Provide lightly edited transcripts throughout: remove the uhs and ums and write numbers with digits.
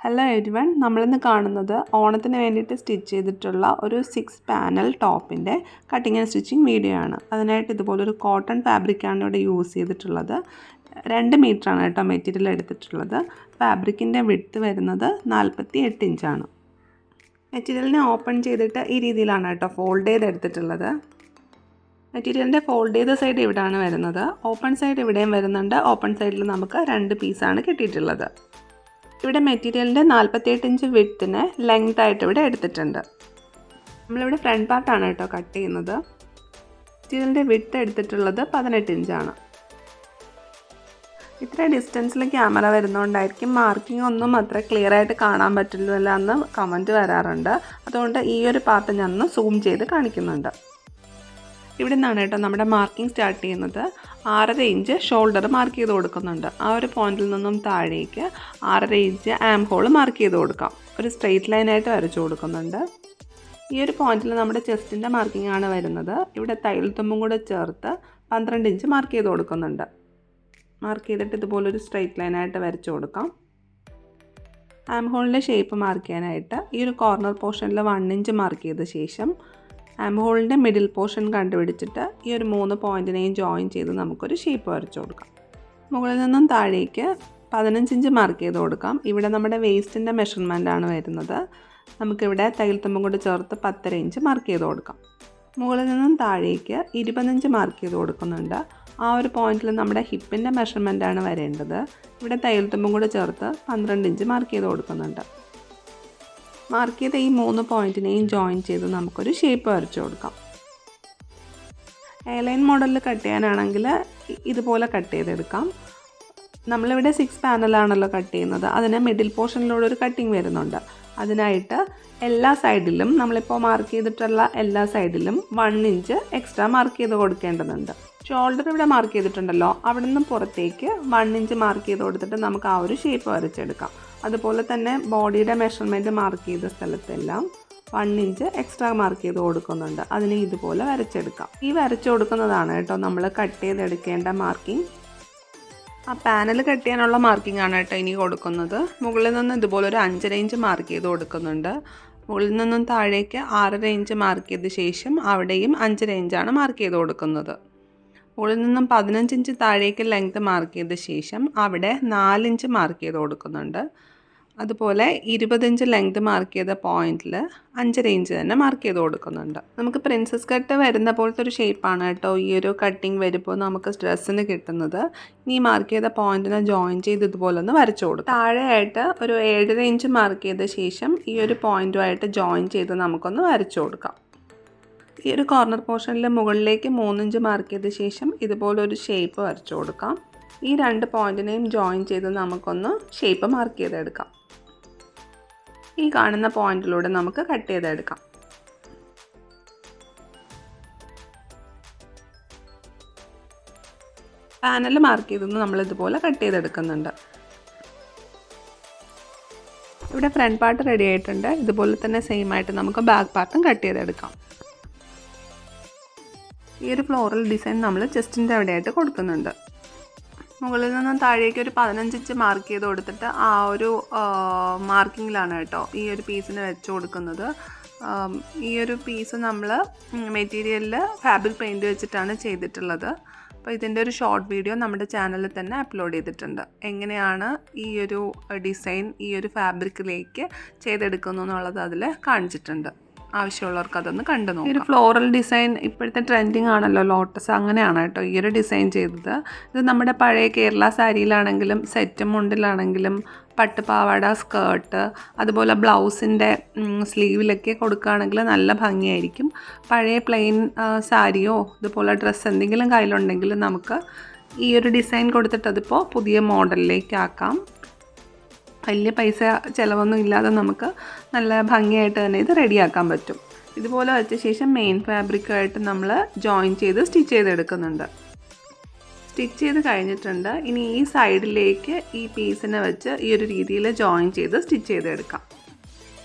Hello everyone, നമ്മളിന്ന് കാണുന്നത് ഓണത്തിന് വേണ്ടിയിട്ട് സ്റ്റിച്ച് ചെയ്തിട്ടുള്ള ഒരു 6 പാനൽ ടോപ്പിൻ്റെ കട്ടിങ് ആൻഡ് സ്റ്റിച്ചിങ് വീഡിയോ ആണ്. അതിനായിട്ട് ഇതുപോലൊരു കോട്ടൺ ഫാബ്രിക്കാണ് ഇവിടെ യൂസ് ചെയ്തിട്ടുള്ളത്. 2 മീറ്ററാണ് കേട്ടോ മെറ്റീരിയൽ എടുത്തിട്ടുള്ളത്. ഫാബ്രിക്കിൻ്റെ വിഡ്ത്ത് വരുന്നത് 48 ഇഞ്ചാണ്. മെറ്റീരിയലിനെ ഓപ്പൺ ചെയ്തിട്ട് ഈ രീതിയിലാണ് കേട്ടോ ഫോൾഡ് ചെയ്തെടുത്തിട്ടുള്ളത്. മെറ്റീരിയലിൻ്റെ ഫോൾഡ് ചെയ്ത സൈഡ് ഇവിടെയാണ് വരുന്നത്. ഓപ്പൺ സൈഡ് ഇവിടെയും വരുന്നുണ്ട്. ഓപ്പൺ സൈഡിൽ നമുക്ക് 2 പീസാണ് കിട്ടിയിട്ടുള്ളത്. ഇവിടെ മെറ്റീരിയലിൻ്റെ 48 ഇഞ്ച് വിഡ്ത്തിന് ലെങ്ത് ആയിട്ട് ഇവിടെ എടുത്തിട്ടുണ്ട്. നമ്മളിവിടെ ഫ്രണ്ട് പാർട്ടാണ് കേട്ടോ കട്ട് ചെയ്യുന്നത്. മെറ്റീരിയലിൻ്റെ വിഡ്ത്ത് എടുത്തിട്ടുള്ളത് 18 ഇഞ്ചാണ്. ഇത്ര ഡിസ്റ്റൻസിൽ ക്യാമറ വരുന്നതുകൊണ്ടായിരിക്കും മാർക്കിംഗ് ഒന്നും അത്ര ക്ലിയർ ആയിട്ട് കാണാൻ പറ്റില്ല എന്ന് കമൻറ്റ് വരാറുണ്ട്. അതുകൊണ്ട് ഈ ഒരു പാർട്ട് ഞാൻ ഒന്ന് സൂം ചെയ്ത് കാണിക്കുന്നുണ്ട്. ഇവിടെ നിന്നാണ് കേട്ടോ നമ്മുടെ മാർക്കിംഗ് സ്റ്റാർട്ട് ചെയ്യുന്നത്. 6.5 ഇഞ്ച് ഷോൾഡർ മാർക്ക് ചെയ്ത് കൊടുക്കുന്നുണ്ട്. ആ ഒരു പോയിന്റിൽ നിന്നും താഴേക്ക് 6.5 ഇഞ്ച് ആം ഹോൾ മാർക്ക് ചെയ്ത് കൊടുക്കാം. ഒരു സ്ട്രെയിറ്റ് ലൈനായിട്ട് വരച്ചു കൊടുക്കുന്നുണ്ട്. ഈ ഒരു പോയിന്റിൽ നമ്മുടെ ചെസ്റ്റിൻ്റെ മാർക്കിംഗ് ആണ് വരുന്നത്. ഇവിടെ തയ്യൽ തുമ്പും കൂടെ ചേർത്ത് 12 ഇഞ്ച് മാർക്ക് ചെയ്ത് കൊടുക്കുന്നുണ്ട്. മാർക്ക് ചെയ്തിട്ട് ഇതുപോലൊരു സ്ട്രെയിറ്റ് ലൈനായിട്ട് വരച്ചു കൊടുക്കാം. ആം ഹോളിൻ്റെ ഷേപ്പ് മാർക്ക് ചെയ്യാനായിട്ട് ഈ ഒരു കോർണർ പോർഷനിൽ 1 ഇഞ്ച് മാർക്ക് ചെയ്ത ശേഷം ആം ഹോളിൻ്റെ മിഡിൽ പോർഷൻ കണ്ടുപിടിച്ചിട്ട് ഈ ഒരു 3 പോയിൻറ്റിനെയും ജോയിൻ ചെയ്ത് നമുക്കൊരു ഷേപ്പ് വരച്ചു കൊടുക്കാം. മുകളിൽ നിന്നും താഴേക്ക് 15 ഇഞ്ച് മാർക്ക് ചെയ്ത് കൊടുക്കാം. ഇവിടെ നമ്മുടെ വേസ്റ്റിൻ്റെ മെഷർമെൻറ്റാണ് വരുന്നത്. നമുക്കിവിടെ തയ്യൽ തുമ്പും കൂടി ചേർത്ത് 10.5 ഇഞ്ച് മാർക്ക് ചെയ്ത് കൊടുക്കാം. മുകളിൽ നിന്നും താഴേക്ക് 20 ഇഞ്ച് മാർക്ക് ചെയ്ത് കൊടുക്കുന്നുണ്ട്. ആ ഒരു പോയിന്റിൽ നമ്മുടെ ഹിപ്പിൻ്റെ മെഷർമെൻറ്റാണ് വരേണ്ടത്. ഇവിടെ തയ്യൽ തുമ്പും കൂടി ചേർത്ത് 12 ഇഞ്ച് മാർക്ക് ചെയ്ത് കൊടുക്കുന്നുണ്ട്. മാർക്ക് ചെയ്ത ഈ 3 പോയിൻറ്റിനെയും ജോയിൻ ചെയ്ത് നമുക്കൊരു ഷേപ്പ് വരച്ചു കൊടുക്കാം. എയർലൈൻ മോഡലിൽ കട്ട് ചെയ്യാനാണെങ്കിൽ ഇതുപോലെ കട്ട് ചെയ്തെടുക്കാം. നമ്മളിവിടെ 6 പാനലാണല്ലോ കട്ട് ചെയ്യുന്നത്. അതിന് മിഡിൽ പോർഷനിലൂടെ ഒരു കട്ടിങ് വരുന്നുണ്ട്. അതിനായിട്ട് എല്ലാ സൈഡിലും നമ്മളിപ്പോൾ മാർക്ക് ചെയ്തിട്ടുള്ള എല്ലാ സൈഡിലും 1 ഇഞ്ച് എക്സ്ട്രാ മാർക്ക് ചെയ്ത് കൊടുക്കേണ്ടതുണ്ട്. ഷോൾഡർ ഇവിടെ മാർക്ക് ചെയ്തിട്ടുണ്ടല്ലോ, അവിടെ നിന്ന് പുറത്തേക്ക് 1 ഇഞ്ച് മാർക്ക് ചെയ്ത് കൊടുത്തിട്ട് നമുക്ക് ആ ഒരു ഷേപ്പ് വരച്ചെടുക്കാം. അതുപോലെ തന്നെ ബോഡിയുടെ മെഷർമെൻറ്റ് മാർക്ക് ചെയ്ത സ്ഥലത്തെല്ലാം 1 ഇഞ്ച് എക്സ്ട്രാ മാർക്ക് ചെയ്ത് കൊടുക്കുന്നുണ്ട്. അതിനെ ഇതുപോലെ വരച്ചെടുക്കാം. ഈ വരച്ചു കൊടുക്കുന്നതാണ് കേട്ടോ നമ്മൾ കട്ട് ചെയ്തെടുക്കേണ്ട മാർക്കിംഗ്. ആ പാനൽ കട്ട് ചെയ്യാനുള്ള മാർക്കിംഗ് ആണ് കേട്ടോ ഇനി കൊടുക്കുന്നത്. മുകളിൽ നിന്ന് ഇതുപോലെ ഒരു 5.5 ഇഞ്ച് മാർക്ക് ചെയ്ത് കൊടുക്കുന്നുണ്ട്. മുകളിൽ നിന്നും താഴേക്ക് 6.5 ഇഞ്ച് മാർക്ക് ചെയ്ത ശേഷം അവിടെയും 5.5 ഇഞ്ചാണ് മാർക്ക് ചെയ്ത് കൊടുക്കുന്നത്. മുകളിൽ നിന്നും 15 ഇഞ്ച് താഴേക്ക് ലെങ്ത് മാർക്ക് ചെയ്ത ശേഷം അവിടെ 4 ഇഞ്ച് മാർക്ക് ചെയ്ത് കൊടുക്കുന്നുണ്ട്. അതുപോലെ 20 ഇഞ്ച് ലെങ്ത് മാർക്ക് ചെയ്ത പോയിന്റിൽ 5.5 ഇഞ്ച് തന്നെ മാർക്ക് ചെയ്ത് കൊടുക്കുന്നുണ്ട്. നമുക്ക് പ്രിൻസസ് കട്ട് വരുന്ന പോലത്തെ ഒരു ഷേപ്പാണ് കേട്ടോ ഈ ഒരു കട്ടിങ് വരുമ്പോൾ നമുക്ക് ഡ്രസ്സിന് കിട്ടുന്നത്. ഇനി മാർക്ക് ചെയ്ത പോയിന്റിനെ ജോയിൻ ചെയ്ത് ഇതുപോലെ ഒന്ന് വരച്ചു കൊടുക്കും. താഴെയായിട്ട് ഒരു 7.5 ഇഞ്ച് മാർക്ക് ചെയ്ത ശേഷം ഈ ഒരു പോയിന്റുമായിട്ട് ജോയിൻ ചെയ്ത് നമുക്കൊന്ന് വരച്ചു കൊടുക്കാം. ഈ ഒരു കോർണർ പോർഷനിൽ മുകളിലേക്ക് 3 ഇഞ്ച് മാർക്ക് ചെയ്ത ശേഷം ഇതുപോലൊരു ഷേപ്പ് വരച്ചു കൊടുക്കാം. ഈ 2 പോയിന്റിനെയും ജോയിൻ ചെയ്ത് നമുക്കൊന്ന് ഷേപ്പ് മാർക്ക് ചെയ്തെടുക്കാം. ഈ കാണുന്ന പോയിന്റിലൂടെ നമുക്ക് കട്ട് ചെയ്തെടുക്കാം. പാനൽ മാർക്ക് ചെയ്തെന്ന് നമ്മളിതുപോലെ കട്ട് ചെയ്തെടുക്കുന്നുണ്ട്. ഇവിടെ ഫ്രണ്ട് പാർട്ട് റെഡി ആയിട്ടുണ്ട്. ഇതുപോലെ തന്നെ സെയിം ആയിട്ട് നമുക്ക് ബാക്ക് പാർട്ടും കട്ട് ചെയ്തെടുക്കാം. ഈ ഒരു ഫ്ലോറൽ ഡിസൈൻ നമ്മൾ ചെസ്റ്റിൻ്റെ അവിടെയായിട്ട് കൊടുക്കുന്നുണ്ട്. മുകളിൽ നിന്നും താഴേക്ക് ഒരു 15 ഇഞ്ച് മാർക്ക് ചെയ്ത് കൊടുത്തിട്ട് ആ ഒരു മാർക്കിങ്ങിലാണ് കേട്ടോ ഈ ഒരു പീസിന് വെച്ച് കൊടുക്കുന്നത്. ഈ ഒരു പീസ് നമ്മൾ മെറ്റീരിയലിൽ ഫാബ്രിക് പെയിൻറ്റ് വെച്ചിട്ടാണ് ചെയ്തിട്ടുള്ളത്. അപ്പോൾ ഇതിൻ്റെ ഒരു ഷോർട്ട് വീഡിയോ നമ്മുടെ ചാനലിൽ തന്നെ അപ്ലോഡ് ചെയ്തിട്ടുണ്ട്. എങ്ങനെയാണ് ഈ ഒരു ഡിസൈൻ ഈ ഒരു ഫാബ്രിക്കിലേക്ക് ചെയ്തെടുക്കുന്നു എന്നുള്ളത് അതിൽ കാണിച്ചിട്ടുണ്ട്. ആവശ്യമുള്ളവർക്ക് അതൊന്ന് കണ്ടു നോക്കാം. ഈ ഒരു ഫ്ലോറൽ ഡിസൈൻ ഇപ്പോഴത്തെ ട്രെൻഡിങ് ആണല്ലോ, ലോട്ടസ്, അങ്ങനെയാണ് കേട്ടോ ഈ ഒരു ഡിസൈൻ ചെയ്തത്. ഇത് നമ്മുടെ പഴയ കേരള സാരിയിലാണെങ്കിലും സെറ്റ് മുണ്ടിലാണെങ്കിലും പട്ടുപാവാട, സ്കേർട്ട്, അതുപോലെ ബ്ലൗസിൻ്റെ സ്ലീവിലൊക്കെ കൊടുക്കുകയാണെങ്കിൽ നല്ല ഭംഗിയായിരിക്കും. പഴയ പ്ലെയിൻ സാരിയോ ഇതുപോലെ ഡ്രസ്സ് എന്തെങ്കിലും കയ്യിലുണ്ടെങ്കിൽ നമുക്ക് ഈ ഒരു ഡിസൈൻ കൊടുത്തിട്ട് അതിപ്പോൾ പുതിയ മോഡലിലേക്ക് ആക്കാം. വലിയ പൈസ ചിലവൊന്നും ഇല്ലാതെ നമുക്ക് നല്ല ഭംഗിയായിട്ട് തന്നെ ഇത് റെഡിയാക്കാൻ പറ്റും. ഇതുപോലെ വെച്ച ശേഷം മെയിൻ ഫാബ്രിക്കായിട്ട് നമ്മൾ ജോയിൻ ചെയ്ത് സ്റ്റിച്ച് ചെയ്തെടുക്കുന്നുണ്ട്. സ്റ്റിച്ച് ചെയ്ത് കഴിഞ്ഞിട്ടുണ്ട്. ഇനി ഈ സൈഡിലേക്ക് ഈ പീസിനെ വെച്ച് ഈ ഒരു രീതിയിൽ ജോയിൻ ചെയ്ത് സ്റ്റിച്ച് ചെയ്തെടുക്കാം.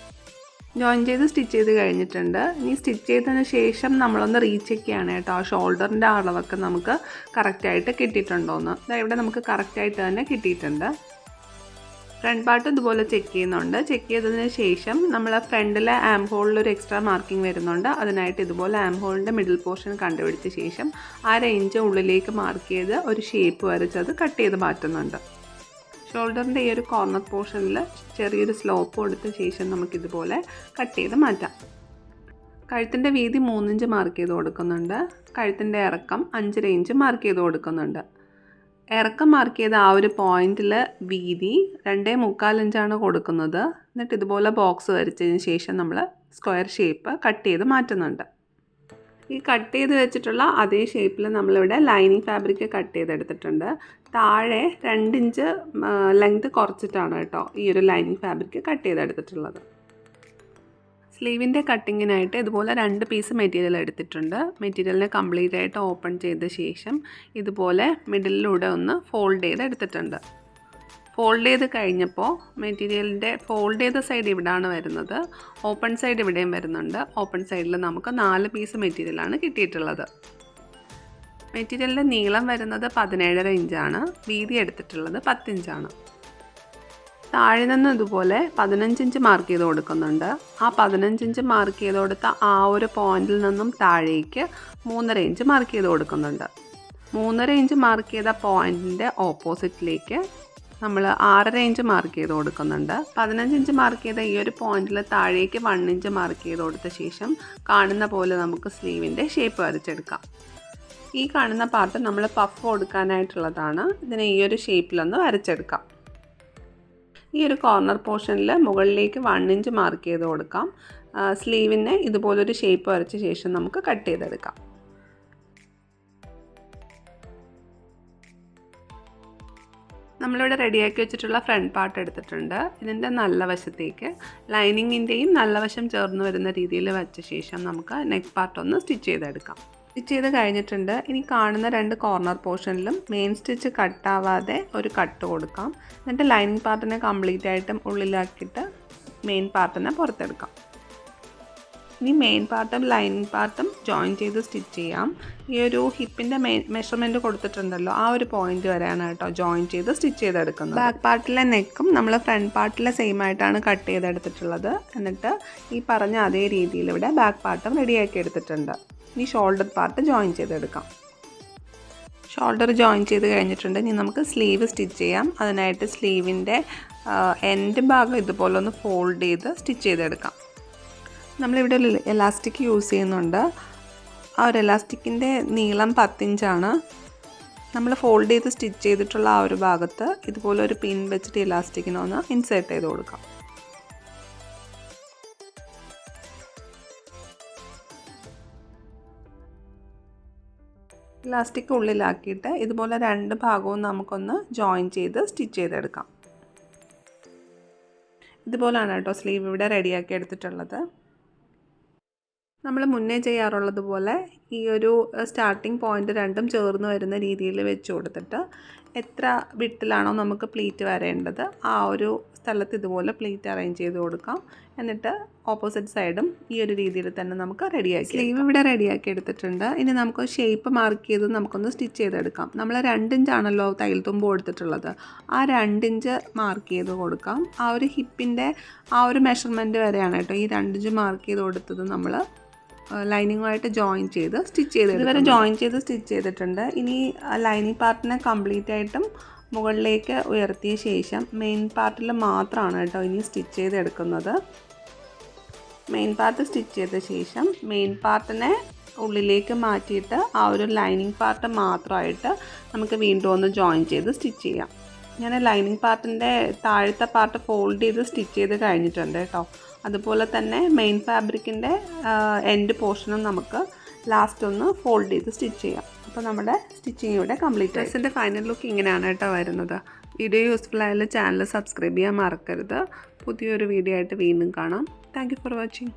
ജോയിൻ ചെയ്ത് സ്റ്റിച്ച് ചെയ്ത് കഴിഞ്ഞിട്ടുണ്ട്. ഇനി സ്റ്റിച്ച് ചെയ്തതിന് ശേഷം നമ്മളൊന്ന് റീചെക്ക് ചെയ്യണം കേട്ടോ. ആ ഷോൾഡറിൻ്റെ അളവൊക്കെ നമുക്ക് കറക്റ്റായിട്ട് കിട്ടിയിട്ടുണ്ടോയെന്ന്. ഇവിടെ നമുക്ക് കറക്റ്റായിട്ട് തന്നെ കിട്ടിയിട്ടുണ്ട്. ഫ്രണ്ട് പാർട്ട് ഇതുപോലെ ചെക്ക് ചെയ്യുന്നുണ്ട്. ചെക്ക് ചെയ്തതിന് ശേഷം നമ്മൾ ഫ്രണ്ടിലെ ആം ഹോളിൽ ഒരു എക്സ്ട്രാ മാർക്കിംഗ് വരുന്നുണ്ട്. അതിനായിട്ട് ഇതുപോലെ ആം ഹോളിൻ്റെ മിഡിൽ പോർഷൻ കണ്ടുപിടിച്ച ശേഷം 1/2 ഇഞ്ച് ഉള്ളിലേക്ക് മാർക്ക് ചെയ്ത് ഒരു ഷേപ്പ് വരച്ചത് കട്ട് ചെയ്ത് മാറ്റുന്നുണ്ട്. ഷോൾഡറിൻ്റെ ഈ ഒരു കോർണർ പോർഷനിൽ ചെറിയൊരു സ്ലോപ്പ് കൊടുത്ത ശേഷം നമുക്കിതുപോലെ കട്ട് ചെയ്ത് മാറ്റാം. കഴുത്തിൻ്റെ വീതി 3 ഇഞ്ച് മാർക്ക് ചെയ്ത് കൊടുക്കുന്നുണ്ട്. കഴുത്തിൻ്റെ ഇറക്കം 5.5 ഇഞ്ച് മാർക്ക് ചെയ്ത് കൊടുക്കുന്നുണ്ട്. ഇറക്കം മാർക്ക് ചെയ്ത ആ ഒരു പോയിന്റിൽ വീതി 2.25 ഇഞ്ചാണ് കൊടുക്കുന്നത്. എന്നിട്ട് ഇതുപോലെ ബോക്സ് വരച്ചതിന് ശേഷം നമ്മൾ സ്ക്വയർ ഷേപ്പ് കട്ട് ചെയ്ത് മാറ്റുന്നുണ്ട്. ഈ കട്ട് ചെയ്ത് വെച്ചിട്ടുള്ള അതേ ഷേപ്പിൽ നമ്മളിവിടെ ലൈനിങ് ഫാബ്രിക് കട്ട് ചെയ്തെടുത്തിട്ടുണ്ട്. താഴെ 2 ഇഞ്ച് ലെങ്ത് കുറച്ചിട്ടാണ് കേട്ടോ ഈ ഒരു ലൈനിങ് ഫാബ്രിക് കട്ട് ചെയ്തെടുത്തിട്ടുള്ളത്. സ്ലീവിൻ്റെ കട്ടിങ്ങിനായിട്ട് ഇതുപോലെ 2 പീസ് മെറ്റീരിയൽ എടുത്തിട്ടുണ്ട്. മെറ്റീരിയലിനെ കംപ്ലീറ്റ് ആയിട്ട് ഓപ്പൺ ചെയ്ത ശേഷം ഇതുപോലെ മിഡിലിലൂടെ ഒന്ന് ഫോൾഡ് ചെയ്ത് എടുത്തിട്ടുണ്ട്. ഫോൾഡ് ചെയ്ത് കഴിഞ്ഞപ്പോൾ മെറ്റീരിയലിൻ്റെ ഫോൾഡ് ചെയ്ത സൈഡ് ഇവിടെയാണ് വരുന്നത്, ഓപ്പൺ സൈഡ് ഇവിടെയും വരുന്നുണ്ട്. ഓപ്പൺ സൈഡിൽ നമുക്ക് 4 പീസ് മെറ്റീരിയലാണ് കിട്ടിയിട്ടുള്ളത്. മെറ്റീരിയലിൻ്റെ നീളം വരുന്നത് 17.5 ഇഞ്ചാണ്, വീതി എടുത്തിട്ടുള്ളത് 10 ഇഞ്ചാണ്. താഴെ നിന്ന് ഇതുപോലെ 15 ഇഞ്ച് മാർക്ക് ചെയ്ത് കൊടുക്കുന്നുണ്ട്. ആ 15 ഇഞ്ച് മാർക്ക് ചെയ്ത് കൊടുത്ത ആ ഒരു പോയിന്റിൽ നിന്നും താഴേക്ക് 3.5 ഇഞ്ച് മാർക്ക് ചെയ്ത് കൊടുക്കുന്നുണ്ട്. 3.5 ഇഞ്ച് മാർക്ക് ചെയ്ത പോയിന്റിൻ്റെ ഓപ്പോസിറ്റിലേക്ക് നമ്മൾ 6.5 ഇഞ്ച് മാർക്ക് ചെയ്ത് കൊടുക്കുന്നുണ്ട്. 15 ഇഞ്ച് മാർക്ക് ചെയ്ത ഈ ഒരു പോയിന്റിൽ താഴേക്ക് 1 ഇഞ്ച് മാർക്ക് ചെയ്ത് കൊടുത്ത ശേഷം കാണുന്ന പോലെ നമുക്ക് സ്ലീവിൻ്റെ ഷേപ്പ് വരച്ചെടുക്കാം. ഈ കാണുന്ന പാർട്ട് നമ്മൾ പഫ് കൊടുക്കാനായിട്ടുള്ളതാണ്. ഇതിനെ ഈ ഒരു ഷേപ്പിലൊന്ന് വരച്ചെടുക്കാം. ഈ ഒരു കോർണർ പോർഷനിൽ മുകളിലേക്ക് 1 ഇഞ്ച് മാർക്ക് ചെയ്ത് കൊടുക്കാം. സ്ലീവിനെ ഇതുപോലൊരു ഷേപ്പ് വരച്ച ശേഷം നമുക്ക് കട്ട് ചെയ്തെടുക്കാം. നമ്മളിവിടെ റെഡിയാക്കി വെച്ചിട്ടുള്ള ഫ്രണ്ട് പാർട്ട് എടുത്തിട്ടുണ്ട്. ഇതിൻ്റെ നല്ല വശത്തേക്ക് ലൈനിങ്ങിൻ്റെയും നല്ല വശം ചേർന്ന് വരുന്ന രീതിയിൽ വെച്ച ശേഷം നമുക്ക് നെക്ക് പാർട്ട് ഒന്ന് സ്റ്റിച്ച് ചെയ്തെടുക്കാം. സ്റ്റിച്ച് ചെയ്ത് കഴിഞ്ഞിട്ടുണ്ട്. ഇനി കാണുന്ന 2 കോർണർ പോർഷനിലും മെയിൻ സ്റ്റിച്ച് കട്ടാവാതെ ഒരു കട്ട് കൊടുക്കാം. എന്നിട്ട് ലൈനിങ് പാർട്ടിനെ കംപ്ലീറ്റ് ആയിട്ടും ഉള്ളിലാക്കിയിട്ട് മെയിൻ പാർട്ടിനെ പുറത്തെടുക്കാം. ഇനി മെയിൻ പാർട്ടും ലൈനിങ് പാർട്ടും ജോയിൻ ചെയ്ത് സ്റ്റിച്ച് ചെയ്യാം. ഈ ഒരു ഹിപ്പിൻ്റെ മെഷർമെൻറ്റ് കൊടുത്തിട്ടുണ്ടല്ലോ, ആ ഒരു പോയിന്റ് വരെയാണ് കേട്ടോ ജോയിൻ ചെയ്ത് സ്റ്റിച്ച് ചെയ്തെടുക്കുന്നത്. ബാക്ക് പാർട്ടിലെ നെക്കും നമ്മൾ ഫ്രണ്ട് പാർട്ടിലെ സെയിം ആയിട്ടാണ് കട്ട് ചെയ്തെടുത്തിട്ടുള്ളത്. എന്നിട്ട് ഈ പറഞ്ഞ അതേ രീതിയിൽ ഇവിടെ ബാക്ക് പാർട്ടും റെഡിയാക്കി എടുത്തിട്ടുണ്ട്. ഇനി ഷോൾഡർ പാർട്ട് ജോയിൻ ചെയ്തെടുക്കാം. ഷോൾഡർ ജോയിൻ ചെയ്ത് കഴിഞ്ഞിട്ടുണ്ട്. ഇനി നമുക്ക് സ്ലീവ് സ്റ്റിച്ച് ചെയ്യാം. അതിനായിട്ട് സ്ലീവിൻ്റെ എൻഡ് ഭാഗം ഇതുപോലെ ഒന്ന് ഫോൾഡ് ചെയ്ത് സ്റ്റിച്ച് ചെയ്തെടുക്കാം. നമ്മളിവിടെ ഒരു എലാസ്റ്റിക് യൂസ് ചെയ്യുന്നുണ്ട്. ആ ഒരു എലാസ്റ്റിക്കിൻ്റെ നീളം 10 ഇഞ്ചാണ്. നമ്മൾ ഫോൾഡ് ചെയ്ത് സ്റ്റിച്ച് ചെയ്തിട്ടുള്ള ആ ഒരു ഭാഗത്ത് ഇതുപോലെ ഒരു പിൻ വെച്ചിട്ട് എലാസ്റ്റിക്കിനെ ഒന്ന് ഇൻസേർട്ട് ചെയ്ത് കൊടുക്കാം. ഇലാസ്റ്റിക് ഉള്ളിലാക്കിയിട്ട് ഇതുപോലെ 2 ഭാഗവും നമുക്കൊന്ന് ജോയിൻ ചെയ്ത് സ്റ്റിച്ച് ചെയ്തെടുക്കാം. ഇതുപോലെയാണ് കേട്ടോ സ്ലീവ് ഇവിടെ റെഡിയാക്കി എടുത്തിട്ടുള്ളത്. നമ്മൾ മുന്നേ ചെയ്യാറുള്ളത് പോലെ ഈ ഒരു സ്റ്റാർട്ടിംഗ് പോയിൻ്റ് രണ്ടും ചേർന്ന് വരുന്ന രീതിയിൽ വെച്ച് കൊടുത്തിട്ട് എത്ര വിട്ടിലാണോ നമുക്ക് പ്ലീറ്റ് വരേണ്ടത് ആ ഒരു സ്ഥലത്ത് ഇതുപോലെ പ്ലീറ്റ് അറേഞ്ച് ചെയ്ത് കൊടുക്കാം. എന്നിട്ട് ഓപ്പോസിറ്റ് സൈഡും ഈ ഒരു രീതിയിൽ തന്നെ നമുക്ക് റെഡിയാക്കി. സ്ലീവ് ഇവിടെ റെഡിയാക്കി എടുത്തിട്ടുണ്ട്. ഇനി നമുക്ക് ഷേപ്പ് മാർക്ക് ചെയ്ത് നമുക്കൊന്ന് സ്റ്റിച്ച് ചെയ്തെടുക്കാം. നമ്മൾ 2 ഇഞ്ചാണല്ലോ തയ്യൽ തുമ്പ് കൊടുത്തിട്ടുള്ളത്. ആ 2 ഇഞ്ച് മാർക്ക് ചെയ്ത് കൊടുക്കാം. ആ ഒരു ഹിപ്പിൻ്റെ ആ ഒരു മെഷർമെൻറ്റ് വരെയാണ് കേട്ടോ ഈ 2 ഇഞ്ച് മാർക്ക് ചെയ്ത് കൊടുത്തത് നമ്മൾ ലൈനിങ്ങുമായിട്ട് ജോയിൻ ചെയ്ത് സ്റ്റിച്ച് ചെയ്ത് ഇതുവരെ ജോയിൻ ചെയ്ത് സ്റ്റിച്ച് ചെയ്തിട്ടുണ്ട്. ഇനി ലൈനിങ് പാർട്ടിനെ കംപ്ലീറ്റ് ആയിട്ടും മുകളിലേക്ക് ഉയർത്തിയ ശേഷം മെയിൻ പാർട്ടിൽ മാത്രമാണ് കേട്ടോ ഇനി സ്റ്റിച്ച് ചെയ്തെടുക്കുന്നത്. മെയിൻ പാർട്ട് സ്റ്റിച്ച് ചെയ്ത ശേഷം മെയിൻ പാർട്ടിനെ ഉള്ളിലേക്ക് മാറ്റിയിട്ട് ആ ഒരു ലൈനിങ് പാർട്ട് മാത്രമായിട്ട് നമുക്ക് വീണ്ടും ഒന്ന് ജോയിൻ ചെയ്ത് സ്റ്റിച്ച് ചെയ്യാം. ഞാൻ ലൈനിങ് പാർട്ടിൻ്റെ താഴത്തെ പാർട്ട് ഫോൾഡ് ചെയ്ത് സ്റ്റിച്ച് ചെയ്ത് കഴിഞ്ഞിട്ടുണ്ട് കേട്ടോ. അതുപോലെ തന്നെ മെയിൻ ഫാബ്രിക്കിൻ്റെ എൻഡ് പോർഷനും നമുക്ക് ലാസ്റ്റ് ഒന്ന് ഫോൾഡ് ചെയ്ത് സ്റ്റിച്ച് ചെയ്യാം. അപ്പോൾ നമ്മുടെ സ്റ്റിച്ചിങ് ഇവിടെ കംപ്ലീറ്റ്. ഡ്രസ്സിൻ്റെ ഫൈനൽ ലുക്ക് ഇങ്ങനെയാണ് കേട്ടോ വരുന്നത്. വീഡിയോ യൂസ്ഫുൾ ആയാലും ചാനൽ സബ്സ്ക്രൈബ് ചെയ്യാൻ മറക്കരുത്. പുതിയൊരു വീഡിയോ ആയിട്ട് വീണ്ടും കാണാം. Thank you for watching.